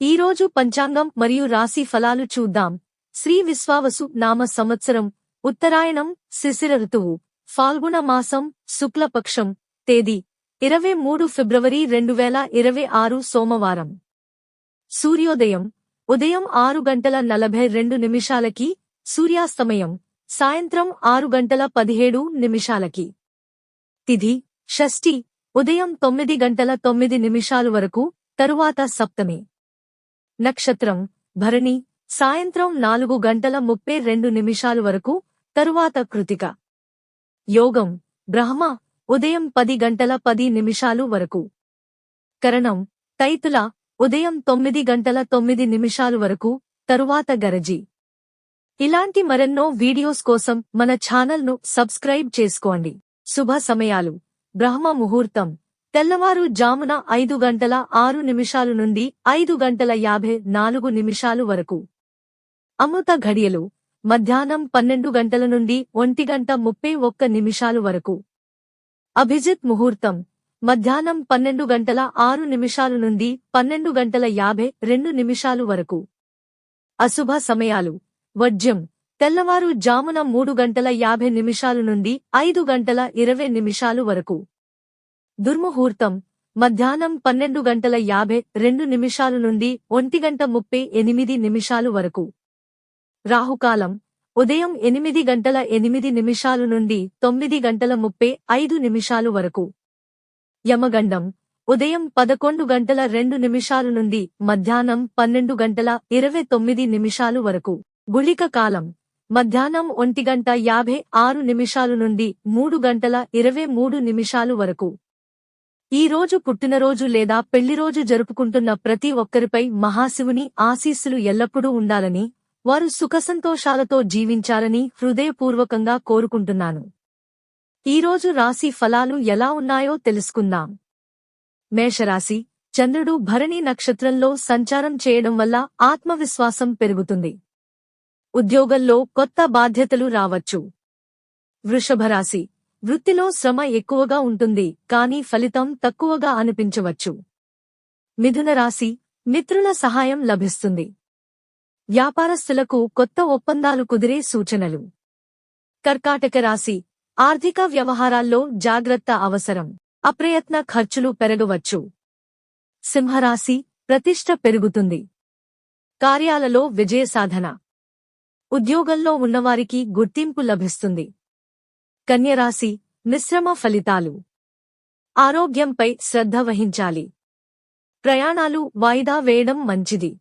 ఈరోజు పంచాంగం మరియు రాశి ఫలాలు చూద్దాం. శ్రీ విశ్వావసు నామ సంవత్సరం, ఉత్తరాయణం, శిశిర ఋతువు, ఫాల్గుణ మాసం, శుక్లపక్షం, తేదీ 23 ఫిబ్రవరి 2026 సోమవారం. సూర్యోదయం ఉదయం 6:42 సూర్యాస్తమయం సాయంత్రం 6:17 తిథి షష్ఠి ఉదయం 9:09 వరకు, తరువాత సప్తమి. నక్షత్రం భరణి సాయంత్రం 4:32 వరకు, తరువాత కృతిక. యోగం బ్రహ్మ ఉదయం 10:10 వరకు. కరణం తైతుల ఉదయం 9:09 వరకు, తరువాత గరజి. ఇలాంటి మరెన్నో వీడియోస్ కోసం మన ఛానల్ను సబ్స్క్రైబ్ చేసుకోండి. శుభ సమయాలు. బ్రహ్మ ముహూర్తం తెల్లవారు జామున 5:06 నుండి 5:54 వరకు. అమృత ఘడియలు మధ్యాహ్నం 12 గంటల నుండి 1:31 వరకు. అభిజిత్ ముహూర్తం మధ్యాహ్నం 12:06 నుండి 12:52 వరకు. అశుభ సమయాలు. వర్జ్యం తెల్లవారు జామున 3:50 నుండి 5:20 వరకు. దుర్ముహూర్తం మధ్యాహ్నం 12:52 నుండి 1:38 వరకు. రాహుకాలం ఉదయం 8:08 నుండి 9:35 వరకు. యమగండం ఉదయం 11:02 నుండి మధ్యాహ్నం 12:29 వరకు. గుళిక కాలం మధ్యాహ్నం 1:56 నుండి 3:23 వరకు. ఈ రోజు పుట్టినరోజు లేదా పెళ్లిరోజు జరుపుకుంటున్న ప్రతి ఒక్కరిపై మహాశివుని ఆశీస్సులు ఎల్లప్పుడూ ఉండాలని, వారు సుఖసంతోషాలతో జీవించాలని హృదయపూర్వకంగా కోరుకుంటున్నాను. ఈరోజు రాశి ఫలాలు ఎలా ఉన్నాయో తెలుసుకుందాం. మేషరాశి. చంద్రుడు భరణి నక్షత్రంలో సంచారం చేయడం వల్ల ఆత్మవిశ్వాసం పెరుగుతుంది. ఉద్యోగంలో కొత్త బాధ్యతలు రావచ్చు. వృషభరాశి. వృత్తిలో శ్రమ ఎక్కువగా ఉంటుంది, కానీ ఫలితం తక్కువగా అనిపించవచ్చు. మిథున రాశి. మిత్రుల సహాయం లభిస్తుంది. వ్యాపారస్తులకు కొత్త ఒప్పందాలు కుదిరే సూచనలు. కర్కాటక రాశి. ఆర్థిక వ్యవహారాల్లో జాగ్రత్త అవసరం. అప్రయత్న ఖర్చులు పెరగవచ్చు. సింహరాశి. ప్రతిష్ఠ పెరుగుతుంది. కార్యాలలో విజయసాధన. ఉద్యోగంలో ఉన్నవారికి గుర్తింపు లభిస్తుంది. కన్యరాశి. మిశ్రమ ఫలితాలు. ఆరోగ్యంపై శ్రద్ధ వహించాలి. ప్రయాణాలు వాయిదా వేయడం మంచిది.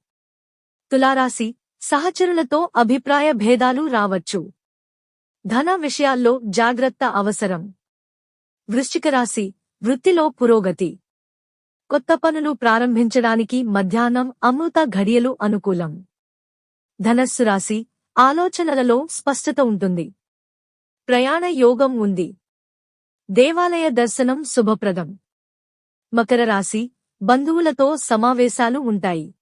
తులారాశి. సహచరులతో అభిప్రాయ భేదాలు రావచ్చు. ధన విషయాల్లో జాగ్రత్త అవసరం. వృశ్చిక రాశి. వృత్తిలో పురోగతి. కొత్త పనులు ప్రారంభించడానికి మధ్యాహ్నం అమృత ఘడియలు అనుకూలం. ధనస్సు రాశి. ఆలోచనలలో స్పష్టత ఉంటుంది. ప్రయాణ యోగం ఉంది. దేవాలయ దర్శనం శుభప్రదం. మకర రాశి. బంధువులతో సమావేశాలు ఉంటాయి.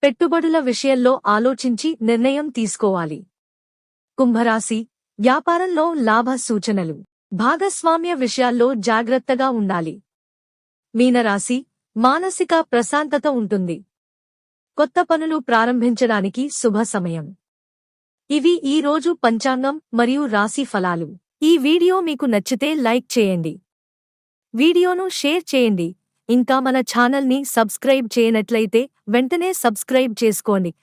పెట్టుబడుల విషయంలో ఆలోచించి నిర్ణయం తీసుకోవాలి. కుంభరాశి. వ్యాపారంలో లాభ సూచనలు. భాగస్వామ్య విషయాల్లో జాగ్రత్తగా ఉండాలి. మీనరాశి. మానసిక ప్రశాంతత ఉంటుంది. కొత్త పనులు ప్రారంభించడానికి శుభ సమయం. ఇవి ఈ రోజు పంచాంగం మరియు రాశి ఫలాలు. ఈ వీడియో మీకు నచ్చితే లైక్ చేయండి. వీడియోను షేర్ చేయండి. ఇంకా మన ఛానల్ని సబ్స్క్రైబ్ చేయనట్లయితే వెంటనే సబ్స్క్రైబ్ చేసుకోండి.